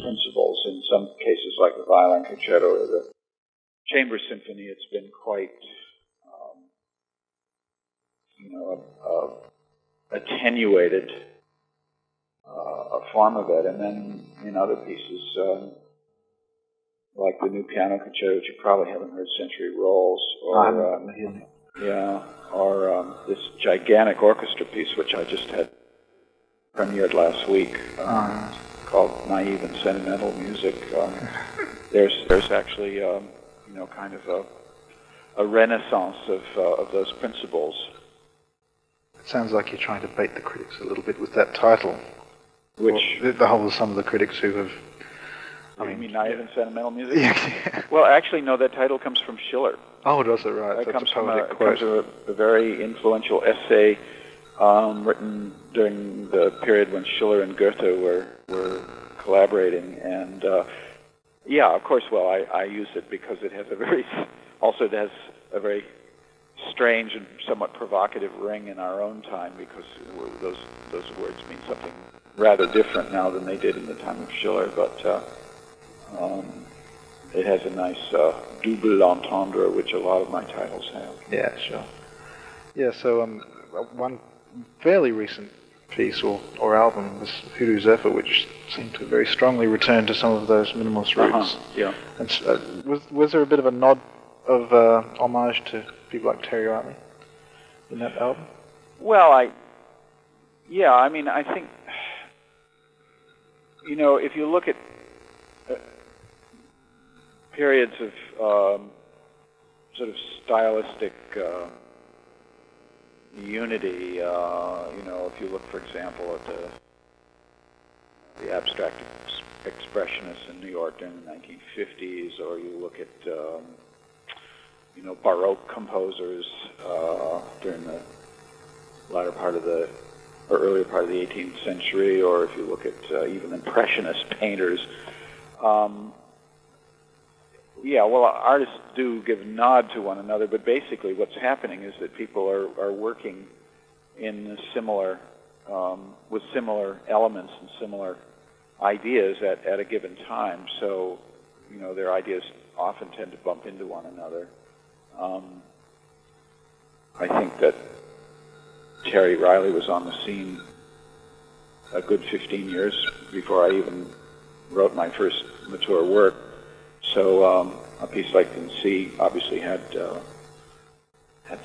principles. In some cases, like the Violin Concerto or the Chamber Symphony, it's been quite, attenuated a form of it. And then in other pieces, like the new piano concerto, which you probably haven't heard, Century Rolls, or this gigantic orchestra piece, which I just had premiered last week, called Naive and Sentimental music. There's actually, kind of a renaissance of those principles. It sounds like you're trying to bait the critics a little bit with that title. Which some of the critics who have. You mean Naive and Sentimental music? Yeah. Well, actually, no. That title comes from Schiller. Oh, does it? Right. It comes from quote. a very influential essay written during the period when Schiller and Goethe were collaborating, and of course. Well, I use it because it has a very strange and somewhat provocative ring in our own time, because those words mean something rather different now than they did in the time of Schiller, but it has a nice double entendre, which a lot of my titles have. Yeah, sure. Yeah, so one fairly recent piece or album was Hoodoo Zephyr, which seemed to very strongly return to some of those minimalist roots. Yeah. And was there a bit of a nod of homage to people like Terry Riley in that album? Well, I think, if you look at periods of sort of stylistic unity, if you look, for example, at the abstract expressionists in New York during the 1950s, or you look at Baroque composers during the latter part of the or earlier part of the 18th century, or if you look at even Impressionist painters. Artists do give nod to one another, but basically what's happening is that people are working in similar, with similar elements and similar ideas at a given time. So, their ideas often tend to bump into one another. I think that Terry Riley was on the scene a good 15 years before I even wrote my first mature work. So a piece like In C obviously had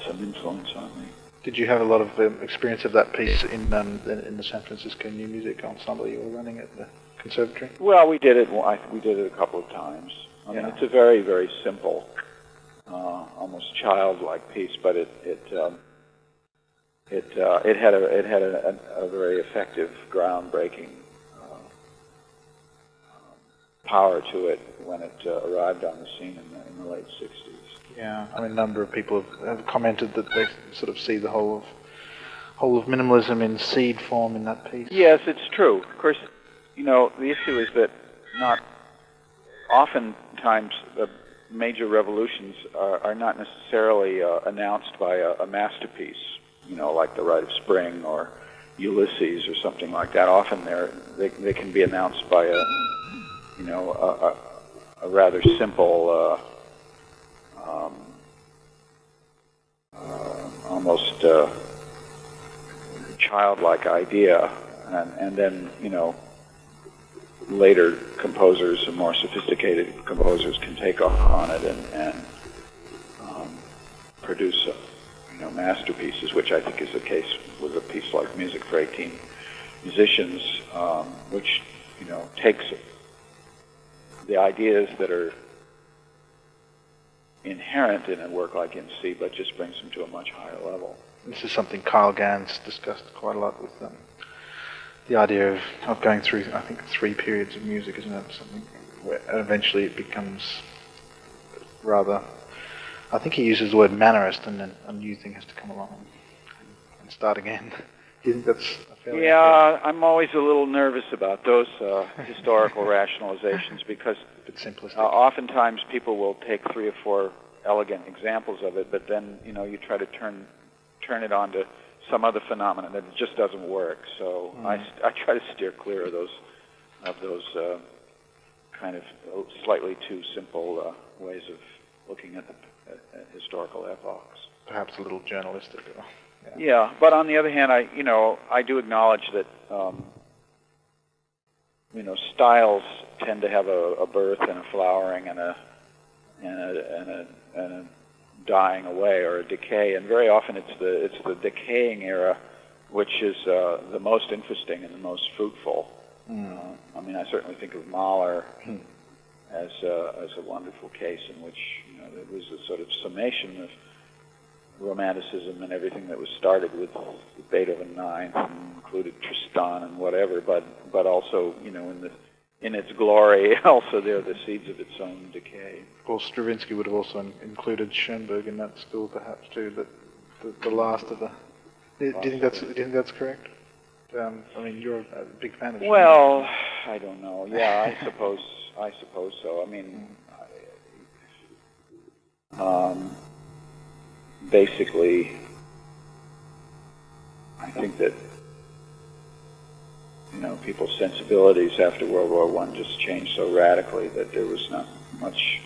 some influence on me. Did you have a lot of experience of that piece in the San Francisco New Music Ensemble you were running at the conservatory? Well, we did it. We did it a couple of times. I mean, it's a very, very simple, almost childlike piece, but it had a very effective, groundbreaking power to it when it arrived on the scene in the late 60s. Yeah, I mean, a number of people have commented that they sort of see the whole of minimalism in seed form in that piece. Yes, it's true. Of course, the issue is that not oftentimes the major revolutions are not necessarily announced by a masterpiece, like The Rite of Spring or Ulysses or something like that. Often they can be announced by a rather simple, almost childlike idea, and then later composers and more sophisticated composers can take off on it and produce masterpieces, which I think is the case with a piece like Music for 18 Musicians, which takes the ideas that are inherent in a work like In C, but just brings them to a much higher level. This is something Kyle Gans discussed quite a lot with them. The idea of going through, I think, 3 periods of music, isn't it? Something where eventually it becomes rather, I think he uses the word mannerist, and then a new thing has to come along and start again. Do you think that's a fairly accurate? I'm always a little nervous about those historical rationalizations, because it's simplistic. Oftentimes people will take 3 or 4 elegant examples of it, but then you try to turn it on to some other phenomenon that just doesn't work. So I try to steer clear of those kind of slightly too simple ways of looking at historical epochs. Perhaps a little journalistic. Yeah, but on the other hand, I do acknowledge that styles tend to have a birth and a flowering and a dying away or a decay, and very often it's the decaying era which is the most interesting and the most fruitful. I certainly think of Mahler as a wonderful case in which there was a sort of summation of Romanticism and everything that was started with Beethoven Ninth, and included Tristan and whatever, but also in its glory, also there are the seeds of its own decay. Of course, Stravinsky would have also included Schoenberg in that school, perhaps too. The last of the. Do you think that's correct? You're a big fan of Schoenberg. Well, I don't know. Yeah, I suppose so. Basically, I think that people's sensibilities after World War I just changed so radically that there was not much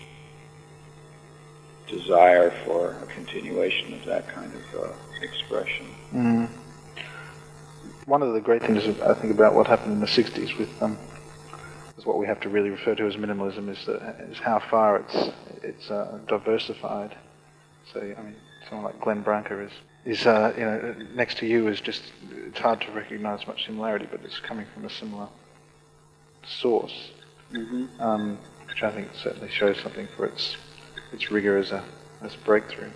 desire for a continuation of that kind of expression. One of the great things I think about what happened in the 60s with is what we have to really refer to as minimalism is how far it's diversified. So someone like Glenn Branca is next to you is just, it's hard to recognize much similarity, but it's coming from a similar source, which I think certainly shows something for its rigor as a breakthrough.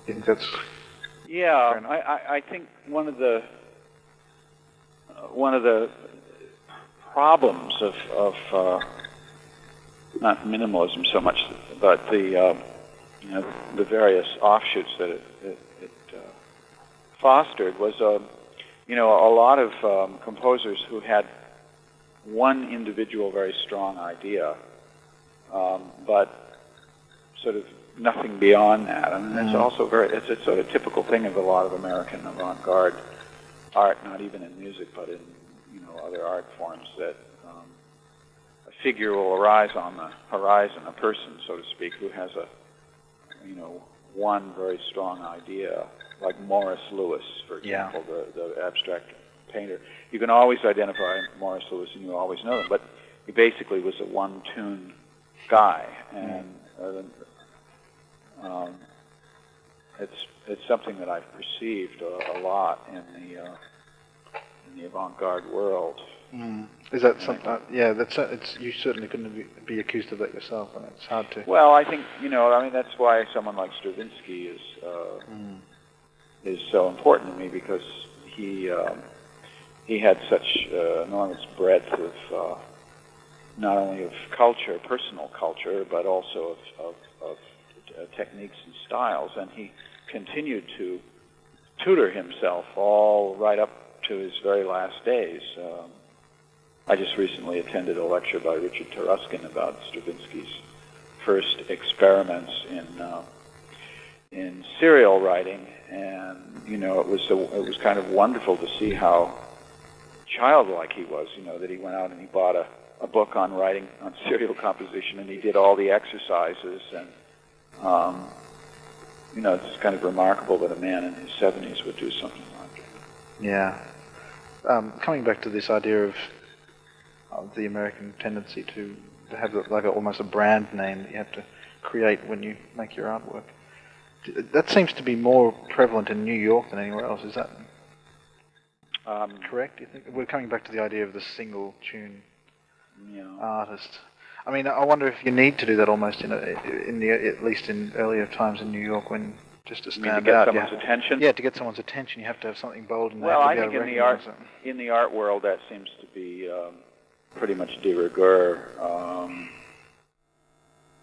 You think that's I think one of the problems of not minimalism so much, but the various offshoots that it fostered was a lot of composers who had one individual very strong idea, but sort of nothing beyond that. That's also it's a sort of typical thing of a lot of American avant-garde art, not even in music, but in other art forms, that a figure will arise on the horizon, a person, so to speak, who has one very strong idea, like Morris Louis, for example, the abstract painter. You can always identify Morris Louis, and you always know them, but he basically was a one-tune guy, and it's something that I've perceived a lot in the avant-garde world. Is that something? It's you certainly couldn't be accused of that yourself, and it's hard to. Well, I think that's why someone like Stravinsky is so important to me, because he had such enormous breadth of not only of culture, personal culture, but also of techniques and styles, and he continued to tutor himself all right up to his very last days. I just recently attended a lecture by Richard Taruskin about Stravinsky's first experiments in serial writing, and it was kind of wonderful to see how childlike he was. That he went out and he bought a book on writing, on serial composition, and he did all the exercises, and it's kind of remarkable that a man in his 70s would do something like that. Yeah. Coming back to this idea of the American tendency to have almost a brand name that you have to create when you make your artwork. That seems to be more prevalent in New York than anywhere else. Is that correct, do you think? We're coming back to the idea of the single tune artist. I wonder if you need to do that almost at least in earlier times in New York, when just to stand out. To get someone's attention? Yeah, to get someone's attention, you have to have something bold. Well, I think in the art world that seems to be pretty much de rigueur.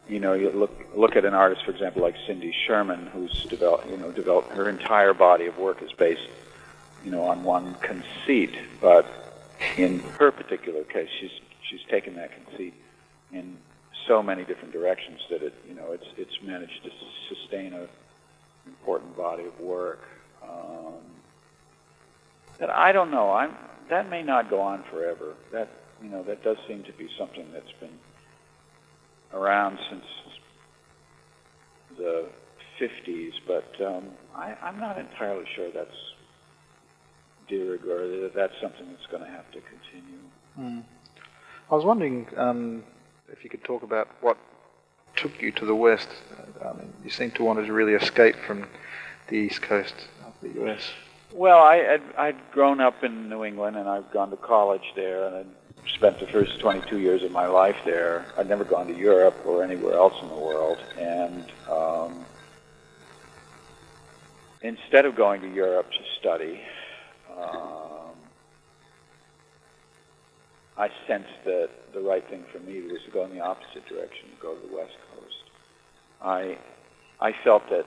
You look at an artist, for example, like Cindy Sherman, who's developed her entire body of work is based, on one conceit. But in her particular case, she's taken that conceit in so many different directions that it's managed to sustain a important body of work. That I don't know. That may not go on forever. That does seem to be something that's been around since the 50s, but I'm not entirely sure that's de rigueur, that that's something that's going to have to continue. Mm. I was wondering if you could talk about what took you to the West. I mean, you seem to want to really escape from the East Coast of the US. Well, I'd grown up in New England, and I'd gone to college there, and I'd spent the first 22 years of my life there. I'd never gone to Europe or anywhere else in the world, and instead of going to Europe to study, I sensed that the right thing for me was to go in the opposite direction, to go to the West Coast. I felt that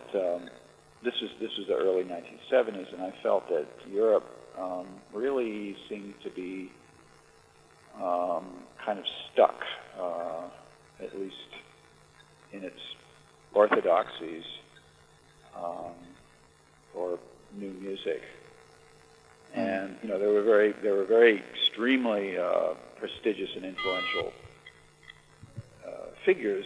this was the early 1970s, and I felt that Europe really seemed to be kind of stuck, at least in its orthodoxies for new music. And you know, they were very extremely prestigious and influential figures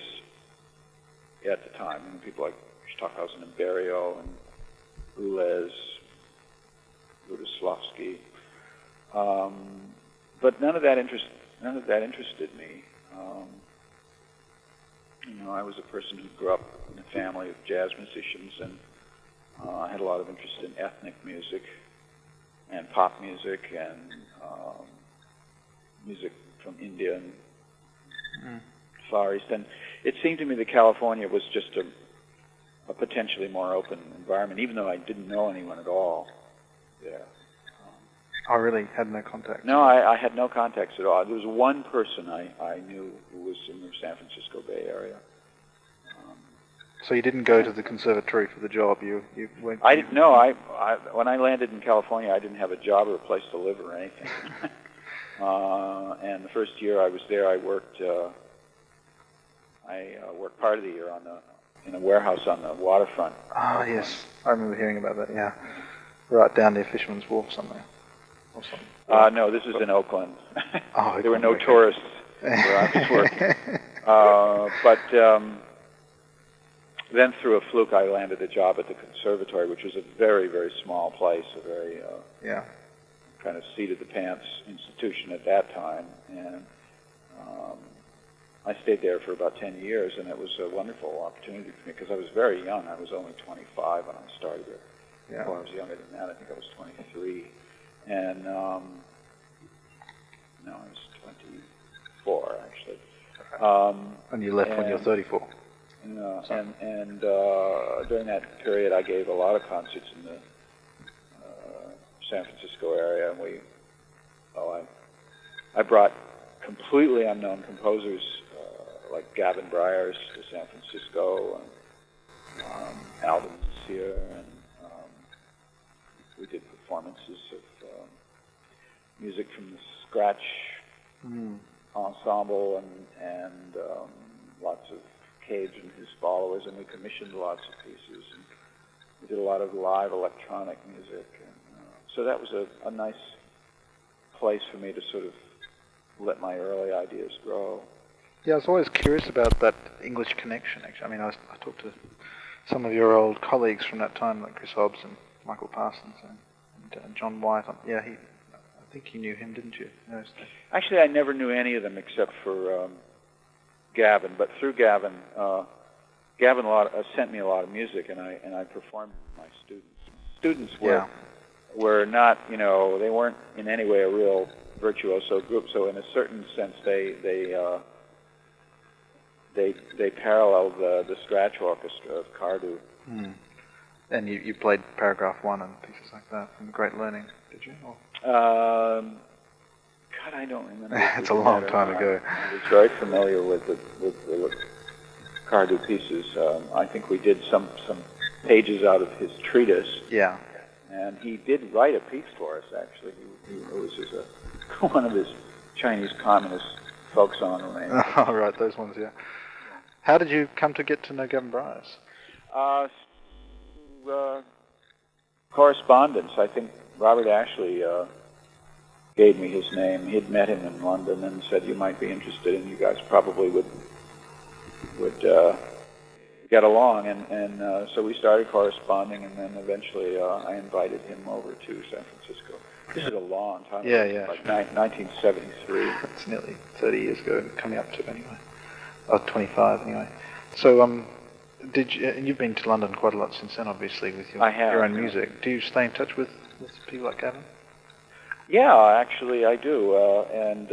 at the time. I mean, people like Stockhausen and Berio and Boulez, Lutoslawski. But none of that interested me. You know, I was a person who grew up in a family of jazz musicians, and I had a lot of interest in ethnic music and pop music and music from India and Far East. And it seemed to me that California was just a potentially more open environment, even though I didn't know anyone at all there. I really had no contacts. No, I had no contacts at all. There was one person I knew who was in the San Francisco Bay Area. So you didn't go to the conservatory for the job? You went? I didn't. No, when I landed in California, I didn't have a job or a place to live or anything. And the first year I was there, I worked. I worked part of the year in a warehouse on the waterfront. Ah, yes, I remember hearing about that. Yeah, right down near Fisherman's Wharf somewhere. Or something. No, this was in Oakland. Oh, there were no tourists where I was working. But then through a fluke, I landed a job at the conservatory, which was a very, very small place, a very kind of seat-of-the-pants institution at that time. And I stayed there for about 10 years, and it was a wonderful opportunity for me because I was very young. I was only 25 when I started there. Yeah. Well, I was younger than that. I think I was 23. And no, I was 24, actually. And you left when you were 34. And during that period, I gave a lot of concerts in the San Francisco area, and I brought completely unknown composers like Gavin Bryars to San Francisco, and Alvin Sear, and we did performances of music from the scratch ensemble, and lots of Cage and his followers, and we commissioned lots of pieces, and we did a lot of live electronic music, and so that was a nice place for me to sort of let my early ideas grow. Yeah, I was always curious about that English connection, actually. I mean, I talked to some of your old colleagues from that time, like Chris Hobbs and Michael Parsons and John White. Yeah, I think you knew him, didn't you? Actually, I never knew any of them except for Gavin, but through Gavin, Gavin sent me a lot of music, and I performed with my students. Students were not, you know, they weren't in any way a real virtuoso group. So in a certain sense, they paralleled the scratch orchestra of Cardew. And you played Paragraph 1 and pieces like that from Great Learning, did you? God, I don't remember. It's a long time ago. I was very familiar with the Cardew pieces. I think we did some pages out of his treatise. Yeah. And he did write a piece for us, actually. It was one of his Chinese communist folk song arrangements. Oh, right, those ones, yeah. How did you come to get to know Gavin Bryars? Correspondence. I think Robert Ashley gave me his name. He'd met him in London and said, you might be interested, and you guys probably would would get along, and so we started corresponding, and then eventually I invited him over to San Francisco. This is a long time ago. Yeah. Like 1973. It's nearly 30 years ago, coming up to anyway. Oh, 25 anyway. So, and you've been to London quite a lot since then, obviously, with your own music. Do you stay in touch with people like Gavin? Yeah, actually I do. And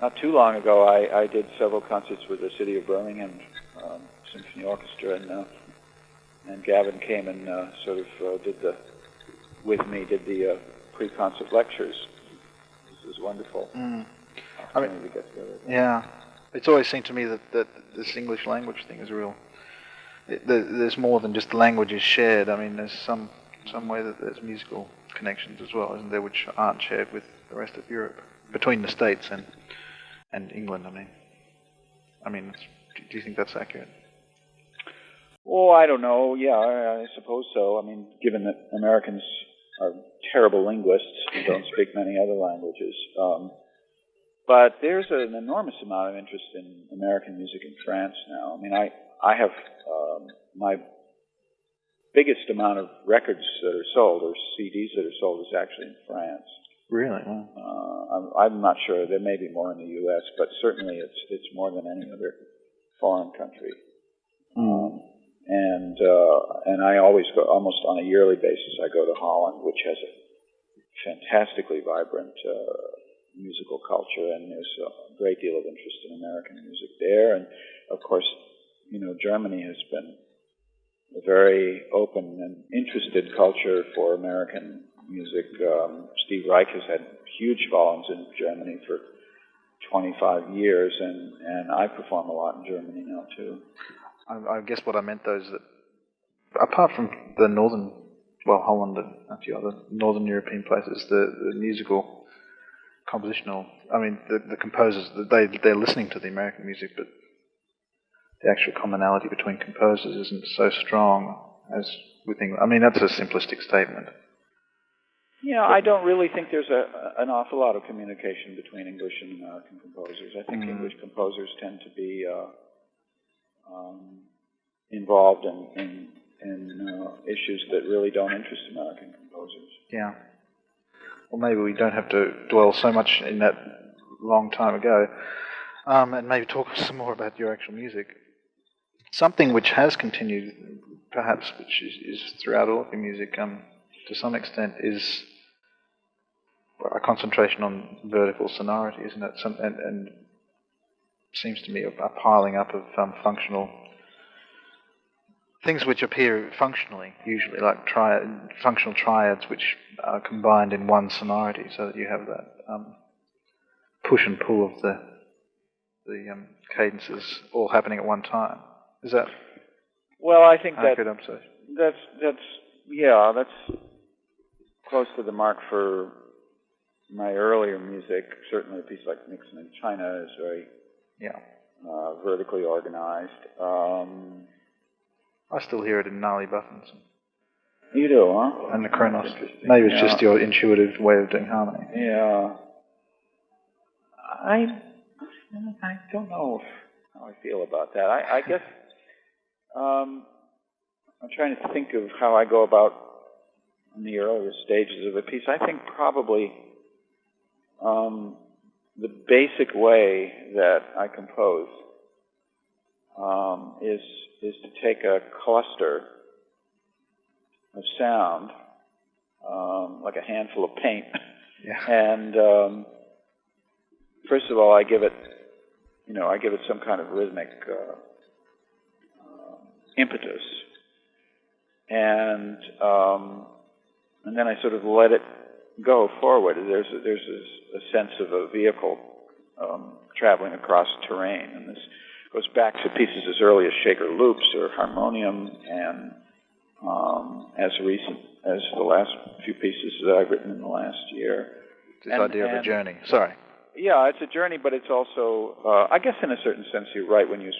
not too long ago, I did several concerts with the City of Birmingham Symphony Orchestra, and Gavin came and sort of did the pre-concert lectures. This is wonderful. I mean, we get together. Yeah, it's always seemed to me that this English language thing is real. There's more than just the language is shared. I mean, there's some way that there's musical connections as well, isn't there, which aren't shared with the rest of Europe, between the States and England. I mean, do you think that's accurate? Oh, I don't know. Yeah, I suppose so. I mean, given that Americans are terrible linguists and don't speak many other languages. But there's an enormous amount of interest in American music in France now. I mean, I have my biggest amount of records that are sold, or CDs that are sold, is actually in France. Really? Wow. I'm not sure. There may be more in the U.S., but certainly it's more than any other foreign country. And I always go, almost on a yearly basis, I go to Holland, which has a fantastically vibrant musical culture, and there's a great deal of interest in American music there. And of course, Germany has been a very open and interested culture for American music. Steve Reich has had huge volumes in Germany for 25 years, and I perform a lot in Germany now too. I guess what I meant though is that apart from the northern, Holland and a few other northern European places, the musical, compositional, I mean, the composers, they're listening to the American music, but the actual commonality between composers isn't so strong as we think. I mean, that's a simplistic statement. Yeah, I don't really think there's an awful lot of communication between English and American composers. I think English composers tend to be involved in issues that really don't interest American composers. Yeah. Well, maybe we don't have to dwell so much in that long time ago, and maybe talk some more about your actual music. Something which has continued, perhaps, which is throughout all of your music, to some extent, is a concentration on vertical sonority, isn't it? And seems to me a piling up of functional things which appear functionally, usually like functional triads, which are combined in one sonority, so that you have that push and pull of the cadences all happening at one time. Is that? Well, I think accurate observation? That's close to the mark for my earlier music. Certainly, a piece like Nixon in China is very vertically organized. I still hear it in gnarly buttons. You do, huh? And the Kronos. Maybe it's just your intuitive way of doing harmony. Yeah. I don't know how I feel about that. I guess I'm trying to think of how I go about in the earlier stages of a piece. I think probably the basic way that I compose is to take a cluster of sound, like a handful of paint, and first of all, I give it some kind of rhythmic impetus, and then I sort of let it go forward. There's a sense of a vehicle traveling across terrain, and this goes back to pieces as early as Shaker Loops or Harmonium, and as recent as the last few pieces that I've written in the last year. This idea of a journey. Sorry. Yeah, it's a journey, but it's also, I guess in a certain sense you're right when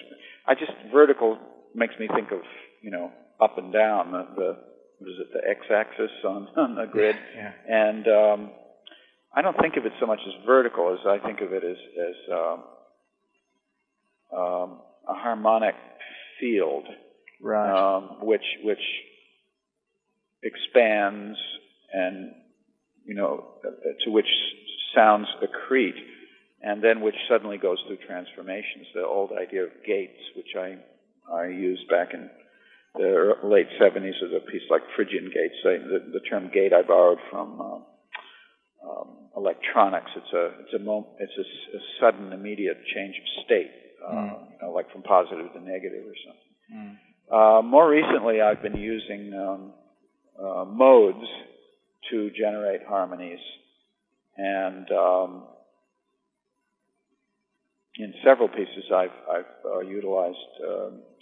vertical makes me think of, up and down, the x-axis on the grid. Yeah. And I don't think of it so much as vertical as I think of it as harmonic field, right? Which expands and to which sounds accrete, and then which suddenly goes through transformations. The old idea of gates, which I used back in the late 70s as a piece like Phrygian gates. The term gate I borrowed from electronics. It's a sudden, immediate change of state, like from positive to negative or something. More recently, I've been using modes to generate harmonies, and in several pieces I've utilized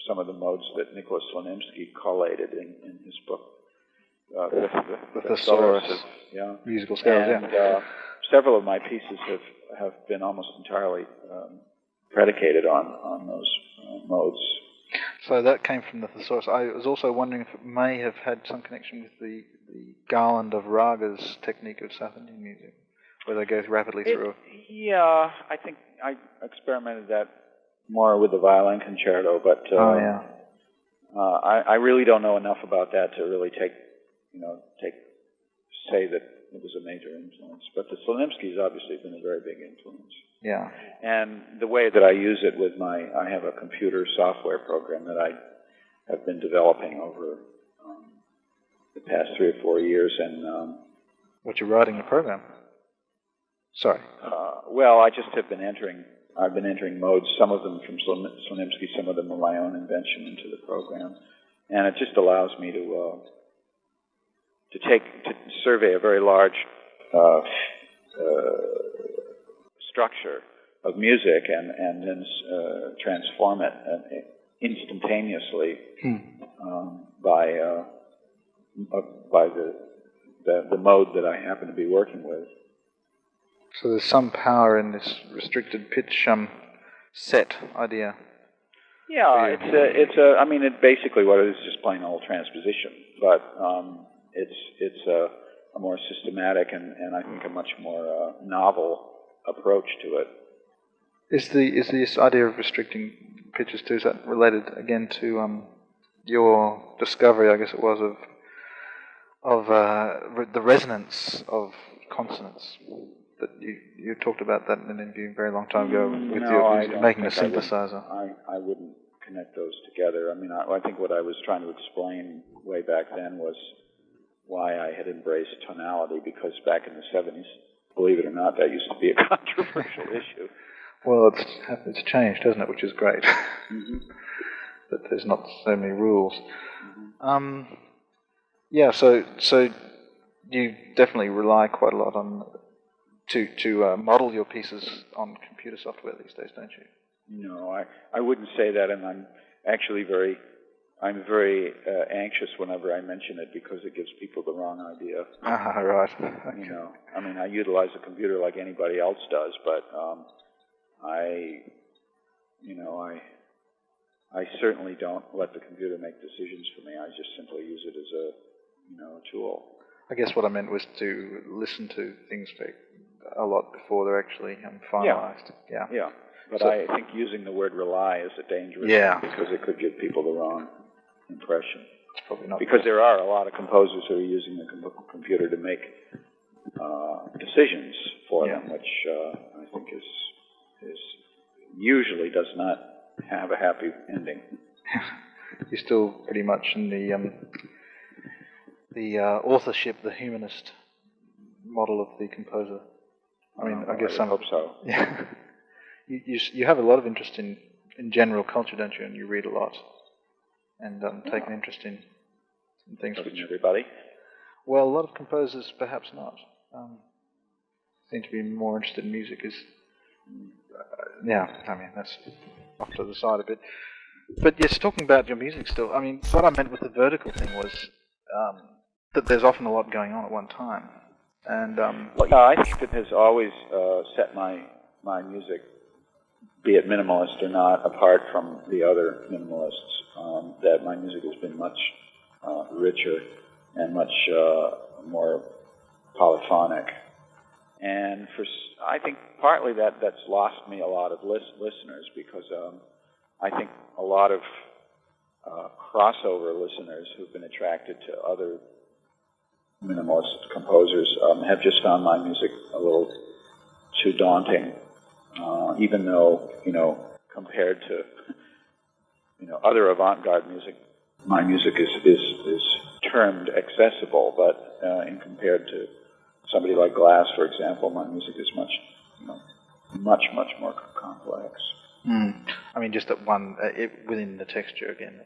some of the modes that Nicholas Slanimsky collated in his book, the thesaurus of musical scales. And several of my pieces have been almost entirely predicated on those modes. So that came from the thesaurus. I was also wondering if it may have had some connection with the garland of ragas technique of South Indian music, where they go rapidly through. Yeah, I think I experimented that more with the Violin Concerto, but I really don't know enough about that to really say that it was a major influence. But the Slanimsky's obviously been a very big influence. Yeah. And the way that I use it with I have a computer software program that I have been developing over the past 3 or 4 years, and what you're writing the program? Sorry. Well, I just have been entering. I've been entering modes, some of them from Slanimsky, some of them are my own invention, into the program, and it just allows me to survey a very large structure of music and then transform it instantaneously by the mode that I happen to be working with. So there's some power in this restricted pitch set idea. Yeah, I mean, it basically what it is, just plain old transposition, but it's a more systematic and I think a much more novel approach to it. Is this idea of restricting pitches too, is that related again to your discovery, I guess it was, of the resonance of consonants? That you talked about that in an interview a very long time ago with your making a synthesizer. I wouldn't connect those together. I mean, I think what I was trying to explain way back then was why I had embraced tonality, because back in the 70s, believe it or not, that used to be a controversial issue. Well, it's changed, hasn't it, which is great. Mm-hmm. That there's not so many rules. Mm-hmm. Yeah, so you definitely rely quite a lot on to model your pieces on computer software these days, don't you? No, I wouldn't say that, and I'm actually very anxious whenever I mention it, because it gives people the wrong idea. Ah, right. Okay. I mean, I utilize a computer like anybody else does, but I certainly don't let the computer make decisions for me. I just simply use it as a tool. I guess what I meant was to listen to things a lot before they're actually finalized. Yeah. But I think using the word rely is a dangerous thing, because it could give people the wrong impression. It's probably not, because there are a lot of composers who are using the computer to make decisions for them, which I think is usually does not have a happy ending. You're still pretty much in the authorship, the humanist model of the composer. I mean, I guess I hope so. Yeah. You have a lot of interest in general culture, don't you? And you read a lot, and take an interest in things. Doesn't everybody? Well, a lot of composers perhaps not. Seem to be more interested in music. I mean, that's off to the side a bit. But yes, talking about your music still, I mean, what I meant with the vertical thing was that there's often a lot going on at one time. And I think it has always set my music, be it minimalist or not, apart from the other minimalists, that my music has been much richer and much more polyphonic. And I think partly that's lost me a lot of listeners, because I think a lot of crossover listeners who've been attracted to other minimalist composers have just found my music a little too daunting, even though, compared to, other avant-garde music, my music is termed accessible, but in compared to somebody like Glass, for example, my music is much more complex. I mean, just at one, within the texture again,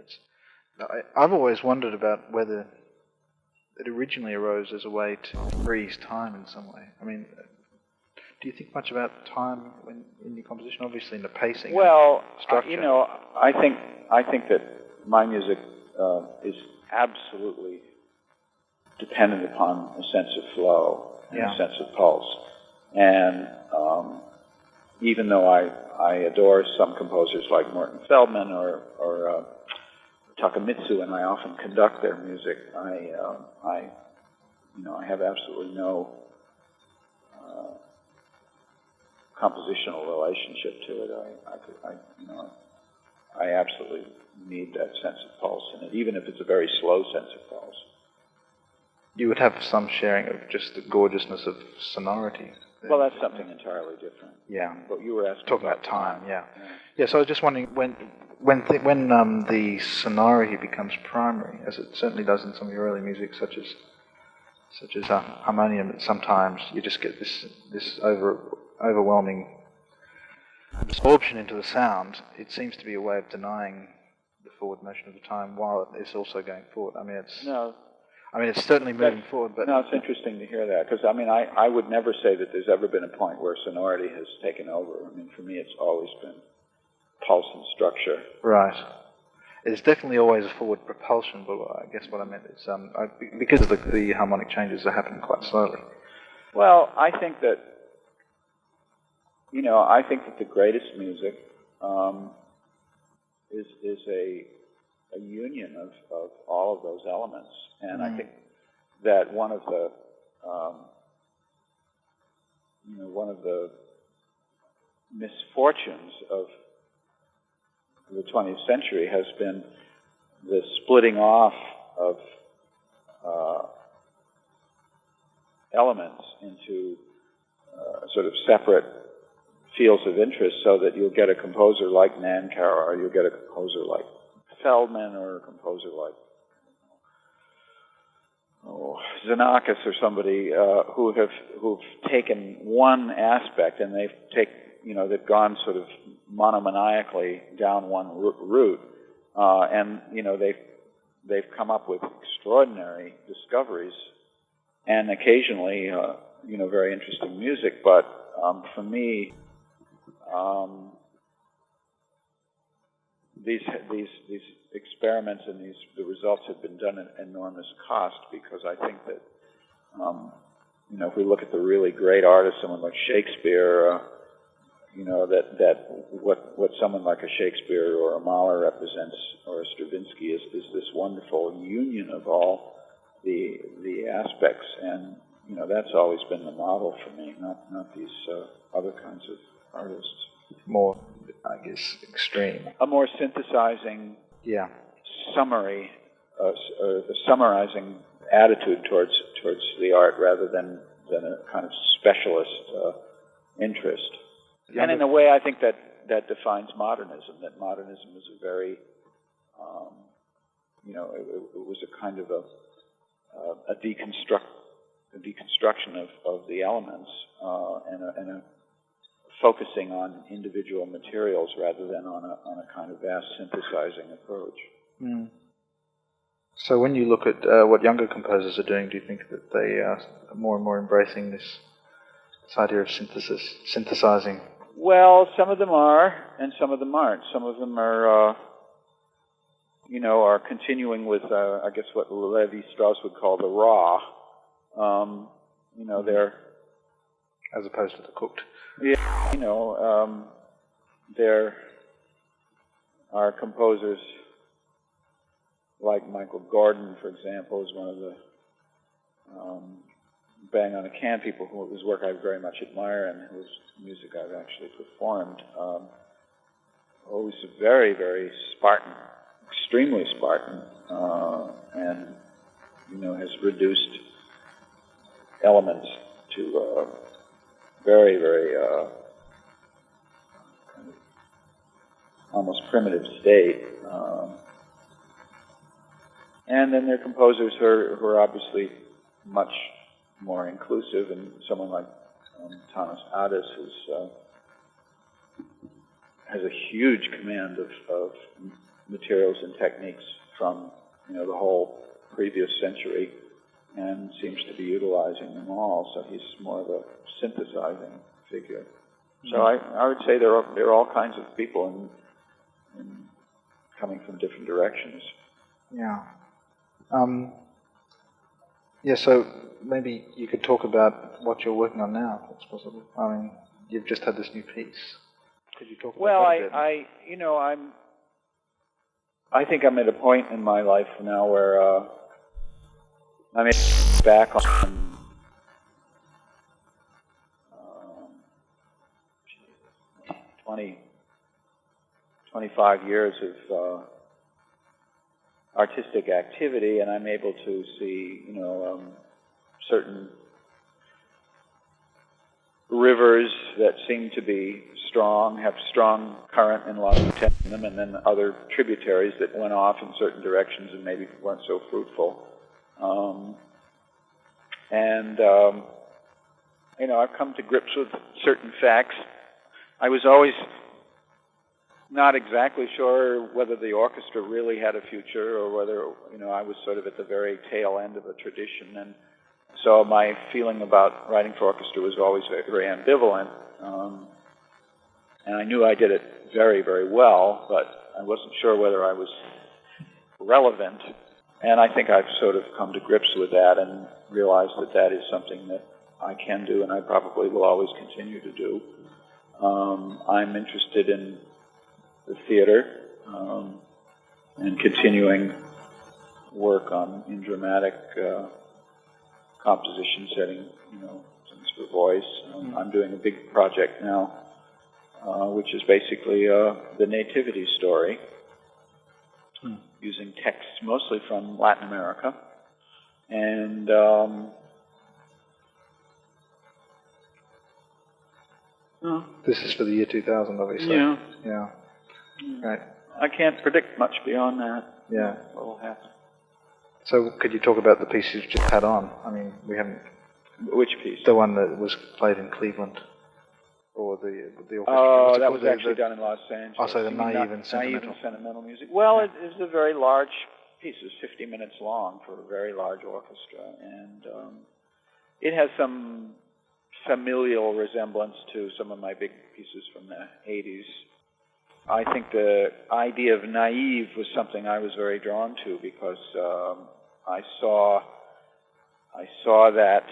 I've always wondered about whether it originally arose as a way to freeze time in some way. I mean, do you think much about time in your composition? Obviously, in the pacing. Well, structure. I think that my music is absolutely dependent upon a sense of flow and a sense of pulse. And even though I adore some composers like Morton Feldman or Takemitsu, and I often conduct their music, I have absolutely no compositional relationship to it. I absolutely need that sense of pulse in it, even if it's a very slow sense of pulse. You would have some sharing of just the gorgeousness of sonority. Well, that's something entirely different. Yeah. But you were asking talking about time. Yeah. So I was just wondering when the sonority becomes primary, as it certainly does in some of your early music, such as harmonium, that sometimes you just get this overwhelming absorption into the sound. It seems to be a way of denying the forward motion of the time while it's also going forward. I mean, it's certainly moving forward, but... No, it's interesting to hear that, because, I would never say that there's ever been a point where sonority has taken over. For me, it's always been pulse and structure. Right. It's definitely always a forward propulsion, but I guess what I meant is, because of the harmonic changes are happening quite slowly. Well, I think that the greatest music is a union of all of those elements. And I think that one of the misfortunes of the 20th century has been the splitting off of elements into sort of separate fields of interest, so that you'll get a composer like Nankara, or you'll get a composer like Feldman, or a composer like Xenakis, or somebody who've taken one aspect and they've gone sort of monomaniacally down one route, and they've come up with extraordinary discoveries and occasionally very interesting music. But for me, these experiments and the results have been done at enormous cost, because I think that if we look at the really great artists, someone like Shakespeare, that what someone like a Shakespeare or a Mahler represents, or a Stravinsky, is this wonderful union of all the aspects, and that's always been the model for me, not these other kinds of artists. More, I guess, extreme. A more synthesizing, summary, a summarizing attitude towards the art, rather than a kind of specialist interest. And in a way, I think that defines modernism. That modernism is a very, it was a kind of a deconstruction of the elements, and a focusing on individual materials rather than on a kind of vast synthesizing approach. Mm. So when you look at what younger composers are doing, do you think that they are more and more embracing this idea of synthesizing? Well, some of them are, and some of them aren't. Some of them are, are continuing with, I guess, what Levi-Strauss would call the raw. They're... As opposed to the cooked. Yeah, there are composers like Michael Gordon, for example, is one of the Bang on a Can people whose work I very much admire and whose music I've actually performed. was very, very Spartan, extremely Spartan, and has reduced elements to a very, very kind of almost primitive state. And then there are composers who are obviously much more inclusive, and someone like Thomas Adès has a huge command of materials and techniques from the whole previous century, and seems to be utilizing them all. So he's more of a synthesizing figure. So I would say there are all kinds of people and coming from different directions. Yeah. So maybe you could talk about what you're working on now, if it's possible. I mean, you've just had this new piece. Could you talk about that a bit? I think I'm at a point in my life now where I'm back on 25 years of artistic activity, and I'm able to see, certain rivers that seem to be strong, have strong current and a lot of tension in them, and then other tributaries that went off in certain directions and maybe weren't so fruitful. I've come to grips with certain facts. I was always not exactly sure whether the orchestra really had a future, or whether, I was sort of at the very tail end of a tradition. And so my feeling about writing for orchestra was always very, very ambivalent. And I knew I did it very, very well, but I wasn't sure whether I was relevant. And I think I've sort of come to grips with that and realized that that is something that I can do, and I probably will always continue to do. I'm interested in the theater and continuing work in dramatic composition, setting, things for voice. I'm doing a big project now, which is basically the Nativity story, using texts mostly from Latin America, and this is for the year 2000, obviously. Yeah. Right. I can't predict much beyond that. Yeah. What will happen. So could you talk about the piece you've just had on? I mean, we haven't... Which piece? The one that was played in Cleveland. Or the orchestra. Oh, that was actually done in Los Angeles. Also the Naive and Sentimental. Naive and Sentimental music. Well, it is a very large piece. It's 50 minutes long for a very large orchestra. And it has some familial resemblance to some of my big pieces from the 80s. I think the idea of naive was something I was very drawn to, because I saw that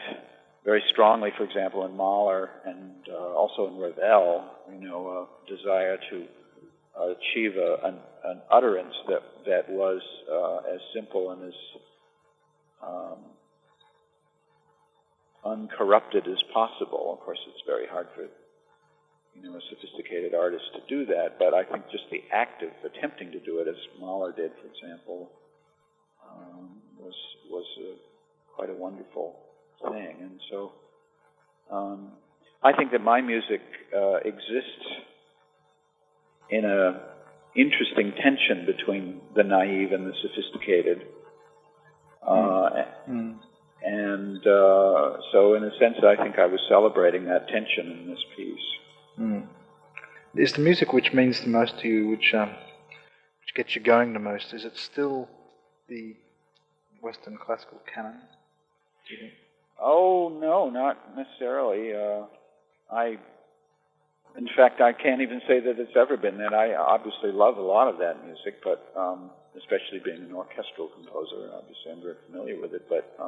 very strongly, for example, in Mahler and also in Ravel, a desire to achieve an utterance that was as simple and as uncorrupted as possible. Of course, it's very hard for a sophisticated artist to do that, but I think just the act of attempting to do it, as Mahler did, for example, was quite a wonderful thing. And so I think that my music exists in a interesting tension between the naive and the sophisticated. And so in a sense, I think I was celebrating that tension in this piece. Is the music which means the most to you, which gets you going the most, is it still the Western classical canon, do you think? Oh, no, not necessarily. In fact, I can't even say that it's ever been that. I obviously love a lot of that music, but especially being an orchestral composer, obviously I'm very familiar with it. But,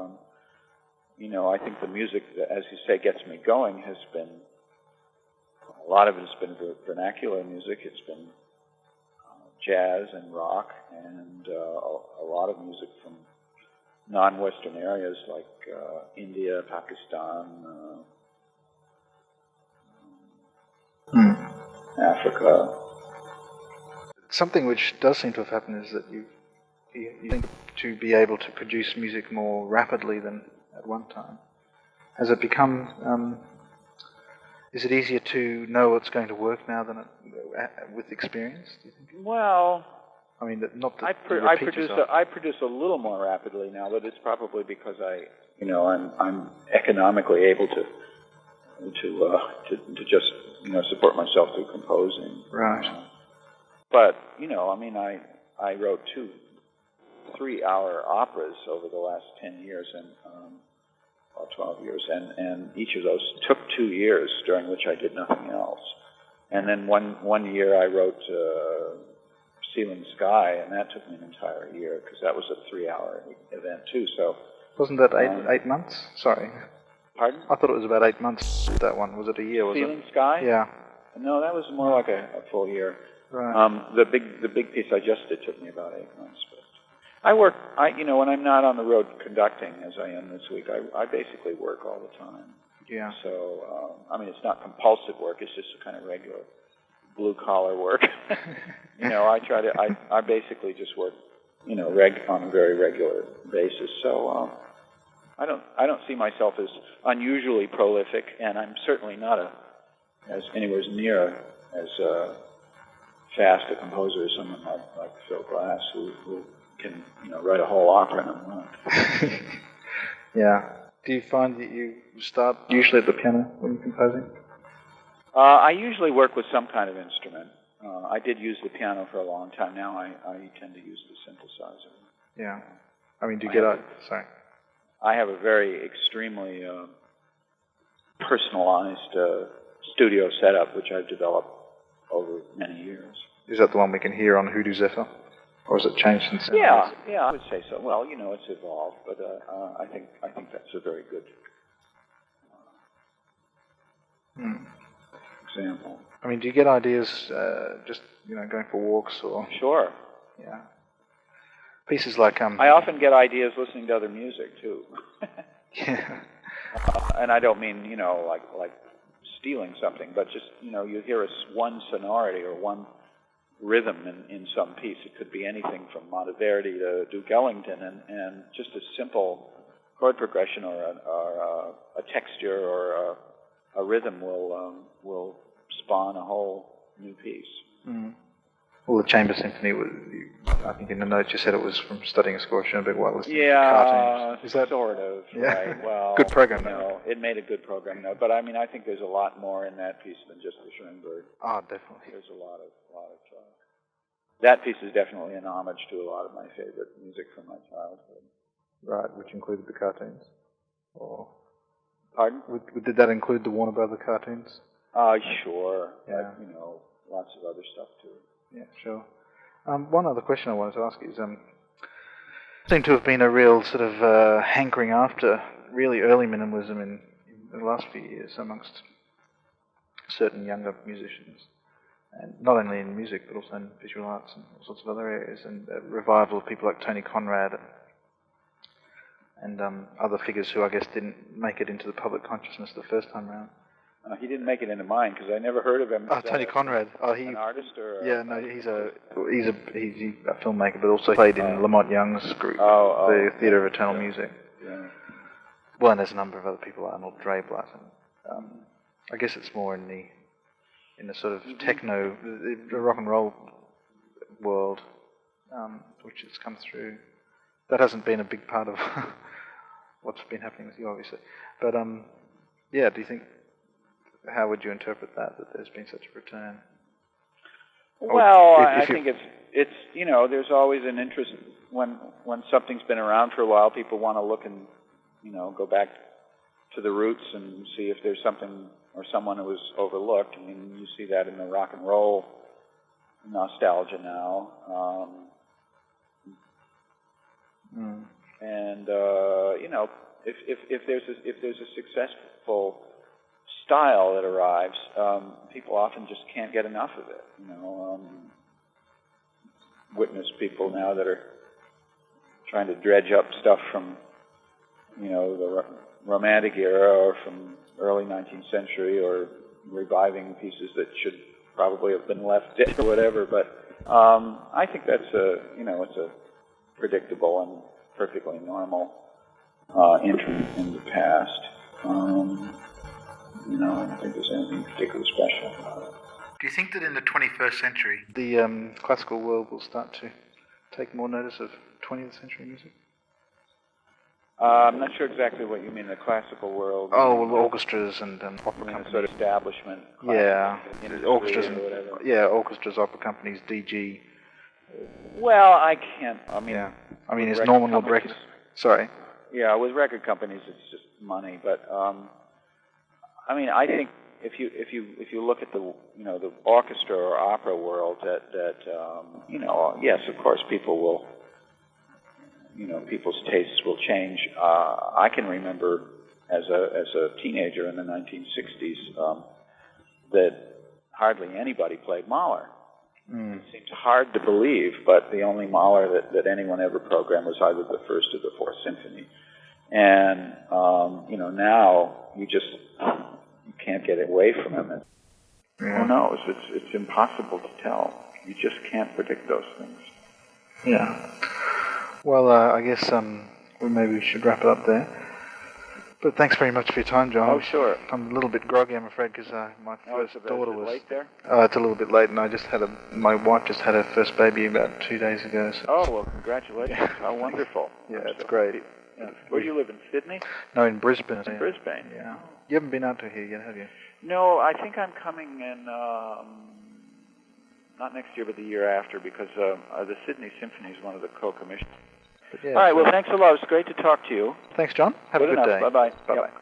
I think the music that, as you say, gets me going has been, a lot of it has been vernacular music. It's been jazz and rock, and a lot of music from non-Western areas like India, Pakistan, Africa. Something which does seem to have happened is that you think to be able to produce music more rapidly than at one time. Has it become? Is it easier to know what's going to work now than with experience? Do you think? Well, I mean, not that I produce a little more rapidly now, but it's probably because I'm economically able to just support myself through composing. Right. But I wrote 2 3-hour operas over the last 10 years or 12 years, and each of those took 2 years, during which I did nothing else. And then one year I wrote Ceiling Sky, and that took me an entire year, because that was a 3-hour event too. So wasn't that 8 months? Sorry. Pardon? I thought it was about 8 months. That one, was it a year? Was Ceiling Sky? Yeah. No, that was more like a full year. Right. The big piece I just did took me about 8 months. But I work. When I'm not on the road conducting, as I am this week, I basically work all the time. Yeah. So it's not compulsive work. It's just a kind of regular blue collar work. I basically just work, on a very regular basis. So I don't see myself as unusually prolific, and I'm certainly not as anywhere near as fast a composer as someone like Phil Glass, who can write a whole opera in a month. Yeah. Do you find that you start usually at the piano when you're composing? I usually work with some kind of instrument. I did use the piano for a long time. Now I tend to use the synthesizer. Yeah. I mean, do you sorry. I have a very extremely personalized studio setup, which I've developed over many years. Is that the one we can hear on Hoodoo Zephyr? Or has it changed since then? Yeah, I would say so. Well, it's evolved, but I think that's a very good example. I mean, do you get ideas just going for walks or? Sure. Yeah. Pieces like I often get ideas listening to other music too. Yeah. And I don't mean like stealing something, but just you hear one sonority or one rhythm in some piece. It could be anything from Monteverdi to Duke Ellington, and just a simple chord progression or a texture or a rhythm will spawn a whole new piece. Mm. Well, the Chamber Symphony was, I think in the notes you said it was from studying a score Schoenberg while listening to cartoons. Is that sort of? Yeah. Right. Well, good program. It made a good program, though. But I think there's a lot more in that piece than just the Schoenberg. Oh, definitely. There's a lot of that piece is definitely an homage to a lot of my favorite music from my childhood. Right, which included the cartoons. Or pardon? Did that include the Warner Brother cartoons? Sure. Yeah. But, lots of other stuff too. Yeah, sure. One other question I wanted to ask is, seemed to have been a real sort of hankering after really early minimalism in the last few years amongst certain younger musicians, and not only in music but also in visual arts and all sorts of other areas, and a revival of people like Tony Conrad and other figures who I guess didn't make it into the public consciousness the first time around. He didn't make it into mine because I never heard of him. Tony Conrad. An artist or? Yeah, no, he's a filmmaker, but also played in Lamont Young's group, the Theatre of Eternal Music. Yeah. Well, and there's a number of other people, Arnold Drayblatt. I guess it's more in the sort of techno, the rock and roll world, which has come through. That hasn't been a big part of what's been happening with you, obviously. But yeah, do you think? How would you interpret that there's been such a return? Well, I think it's there's always an interest when something's been around for a while. People want to look and go back to the roots and see if there's something or someone who was overlooked. I mean, you see that in the rock and roll nostalgia now. And if there's a successful style that arrives, people often just can't get enough of it. Witness people now that are trying to dredge up stuff from the Romantic era or from early 19th century, or reviving pieces that should probably have been left dead or whatever. But I think that's it's a predictable and perfectly normal entry in the past. I don't think there's anything particularly special about it. Do you think that in the 21st century, the classical world will start to take more notice of 20th century music? I'm not sure exactly what you mean, the classical world. Oh, well, orchestras and opera companies. Sort of establishment. Yeah, orchestras or whatever. Orchestras, opera companies, DG. Well, I can't. I mean, it's normal records. Sorry. Yeah, with record companies, it's just money. But I think if you look at the orchestra or opera world, yes, of course, people will. People's tastes will change. I can remember as a teenager in the 1960s that hardly anybody played Mahler. It seems hard to believe, but the only Mahler that anyone ever programmed was either the First or the Fourth Symphony. And now you can't get away from him. Who knows? It's impossible to tell. You just can't predict those things. Yeah. Well, I guess maybe we should wrap it up there. But thanks very much for your time, John. Oh, sure. I'm a little bit groggy, I'm afraid, because my first daughter was... late there? It's a little bit late, and my wife just had her first baby about 2 days ago. So. Oh, well, congratulations. How wonderful. Yeah, it's great. Yeah. Where do you live, in Sydney? No, in Brisbane. In Brisbane? Yeah. You haven't been out to here yet, have you? No, I think I'm coming in... not next year, but the year after, because the Sydney Symphony is one of the co-commissioners. Yeah, all right, well, thanks a lot. It was great to talk to you. Thanks, John. Have a good day. Bye-bye. Bye-bye. Yep.